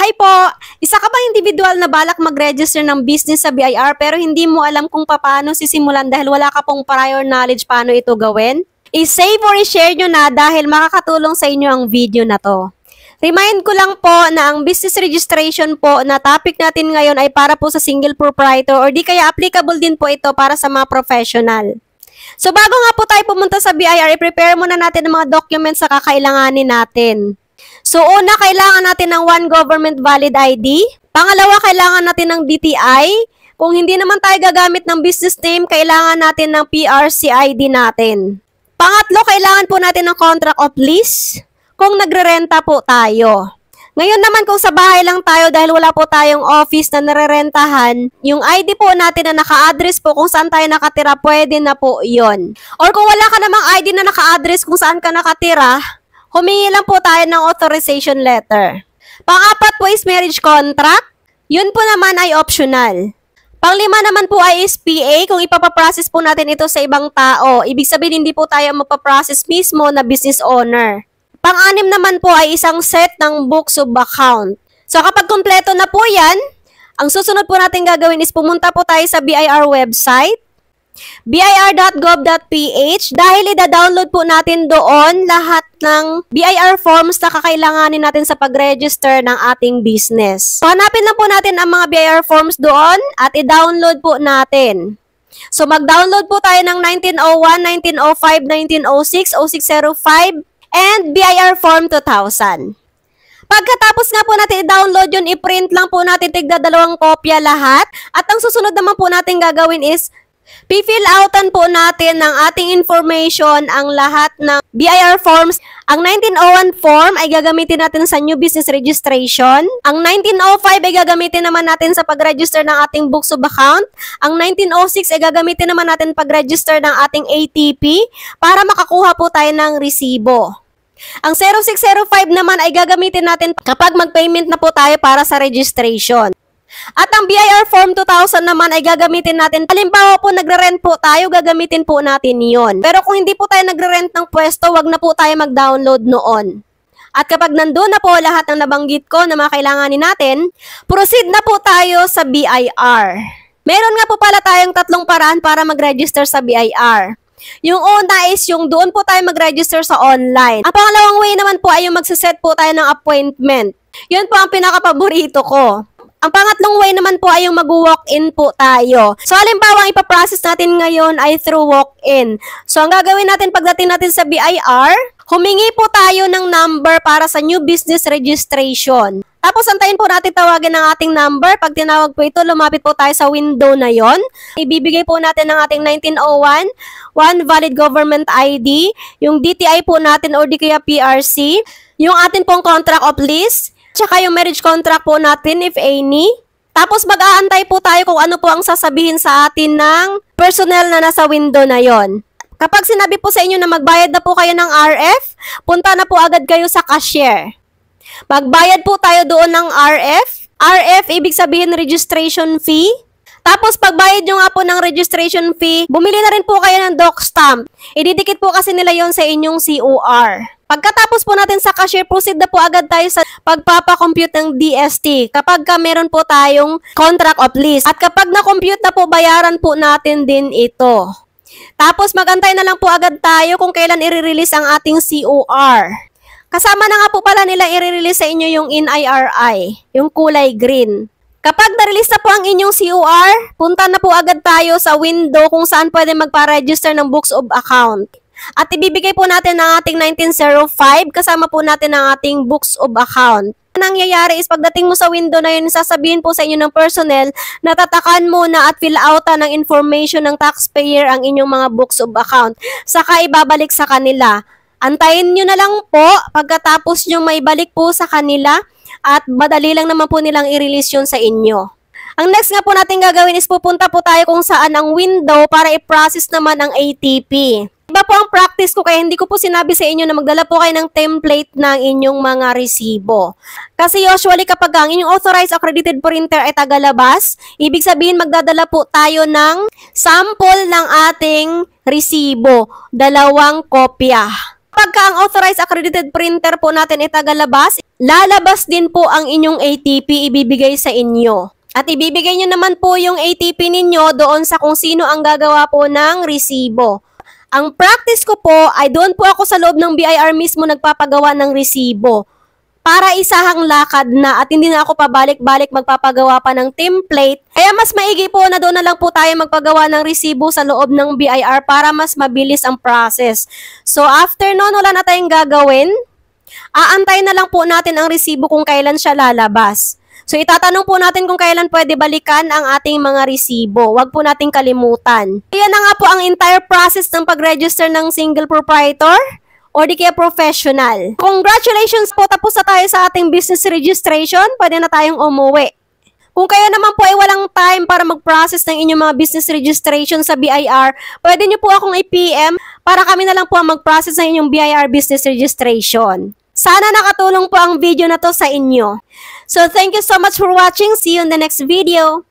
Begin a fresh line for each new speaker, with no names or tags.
Hi po! Isa ka bang individual na balak mag-register ng business sa BIR pero hindi mo alam kung paano sisimulan dahil wala ka pong prior knowledge paano ito gawin? I-save or i-share nyo na dahil makakatulong sa inyo ang video na to. Remind ko lang po na ang business registration po na topic natin ngayon ay para po sa single proprietor or di kaya applicable din po ito para sa mga professional. So bago nga po tayo pumunta sa BIR, i-prepare muna natin ang mga documents na kakailanganin natin. So una, kailangan natin ng one government valid ID. Pangalawa, kailangan natin ng DTI. Kung hindi naman tayo gagamit ng business name, kailangan natin ng PRC ID natin. Pangatlo, kailangan po natin ng contract of lease kung nagre-renta po tayo. Ngayon naman kung sa bahay lang tayo dahil wala po tayong office na narerentahan, yung ID po natin na naka-address po kung saan tayo nakatira, pwede na po yon. Or kung wala ka namang ID na naka-address kung saan ka nakatira, humingi lang po tayo ng authorization letter. Pang-apat po is marriage contract. Yun po naman ay optional. Pang-lima naman po ay is PA kung ipapaprocess po natin ito sa ibang tao. Ibig sabihin hindi po tayo mapaprocess mismo na business owner. Pang-anim naman po ay isang set ng books of account. So kapag kumpleto na po yan, ang susunod po natin gagawin is pumunta po tayo sa BIR website. BIR.gov.ph dahil ida-download po natin doon lahat ng BIR forms na kakailanganin natin sa pag-register ng ating business. So, hanapin lang po natin ang mga BIR forms doon at i-download po natin. So, mag-download po tayo ng 1901, 1905, 1906, 0605, and BIR Form 2000. Pagkatapos nga po natin i-download yun, i-print lang po natin tigda 2 kopya lahat. At ang susunod naman po natin gagawin is pifill outan po natin ng ating information ang lahat ng BIR forms. Ang 1901 form ay gagamitin natin sa new business registration. Ang 1905 ay gagamitin naman natin sa pag-register ng ating books of account. Ang 1906 ay gagamitin naman natin pag-register ng ating ATP para makakuha po tayo ng resibo. Ang 0605 naman ay gagamitin natin kapag mag-payment na po tayo para sa registration. At ang BIR Form 2000 naman ay gagamitin natin. Halimbawa po, nagre-rent po tayo, gagamitin po natin yon. Pero kung hindi po tayo nagre-rent ng pwesto, wag na po tayo mag-download noon. At kapag nandun na po lahat ng nabanggit ko na mga kailanganin natin, proceed na po tayo sa BIR. Meron nga po pala tayong 3 paraan para mag-register sa BIR. Yung una is yung doon po tayo mag-register sa online. Ang pangalawang way naman po ay yung magsiset po tayo ng appointment. Yun po ang pinaka-paborito ko. Ang pangatlong way naman po ay yung mag-walk-in po tayo. So, halimbawa, ang ipaprocess natin ngayon ay through walk-in. So, ang gagawin natin pagdating natin sa BIR, humingi po tayo ng number para sa new business registration. Tapos, antayin po natin tawagin ang ating number. Pag tinawag po ito, lumapit po tayo sa window na yon. Ibibigay po natin ang ating 1901, one valid government ID, yung DTI po natin o di kaya PRC, yung atin pong contract of lease, tsaka yung marriage contract po natin, if any. Tapos mag-aantay po tayo kung ano po ang sasabihin sa atin ng personnel na nasa window na yon. Kapag sinabi po sa inyo na magbayad na po kayo ng RF, punta na po agad kayo sa cashier. Magbayad po tayo doon ng RF. RF, ibig sabihin registration fee. Tapos pagbayad nyo nga po ng registration fee, bumili na rin po kayo ng doc stamp. Ididikit po kasi nila yon sa inyong COR. Pagkatapos po natin sa cashier, proceed na po agad tayo sa pagpapakompute ng DST kapag meron po tayong contract of lease. At kapag na-compute na po, bayaran po natin din ito. Tapos magantay na lang po agad tayo kung kailan i-release ang ating COR. Kasama na nga po pala nila i-release sa inyo yung NIRI, yung kulay green. Kapag na-release na po ang inyong COR, punta na po agad tayo sa window kung saan pwede magpa-register ng books of account. At ibibigay po natin ang ating 1905 kasama po natin ang ating books of account. Ang nangyayari is pagdating mo sa window na yun, sasabihin po sa inyo ng personnel na tatakan muna at fill outan ng information ng taxpayer ang inyong mga books of account. Saka ibabalik sa kanila. Antayin nyo na lang po pagkatapos nyo may balik po sa kanila at madali lang naman po nilang i-release yun sa inyo. Ang next nga po natin gagawin is pupunta po tayo kung saan ang window para i-process naman ang ATP. Iba po ang practice ko kaya hindi ko po sinabi sa inyo na magdala po kayo ng template ng inyong mga resibo. Kasi usually kapag ang inyong authorized accredited printer ay tagalabas, ibig sabihin magdadala po tayo ng sample ng ating resibo, 2 kopya. Pagka ang authorized accredited printer po natin itagalabas, lalabas din po ang inyong ATP ibibigay sa inyo. At ibibigay nyo naman po yung ATP ninyo doon sa kung sino ang gagawa po ng resibo. Ang practice ko po ay doon po ako sa loob ng BIR mismo nagpapagawa ng resibo. Para isahang lakad na at hindi na ako pabalik-balik magpapagawa pa ng template. Kaya mas maigi po na doon na lang po tayo magpagawa ng resibo sa loob ng BIR para mas mabilis ang process. So after nun, wala na tayong gagawin. Aantayin na lang po natin ang resibo kung kailan siya lalabas. So itatanong po natin kung kailan pwede balikan ang ating mga resibo. Huwag po nating kalimutan. Yan na nga po ang entire process ng pag-register ng single proprietor o di kaya professional. Congratulations po, tapos na tayo sa ating business registration. Pwede na tayong umuwi. Kung kayo naman po ay walang time para mag-process ng inyong mga business registration sa BIR, pwede nyo po akong i-PM para kami na lang po ang mag-process ng inyong BIR business registration. Sana nakatulong po ang video na to sa inyo. So thank you so much for watching. See you in the next video.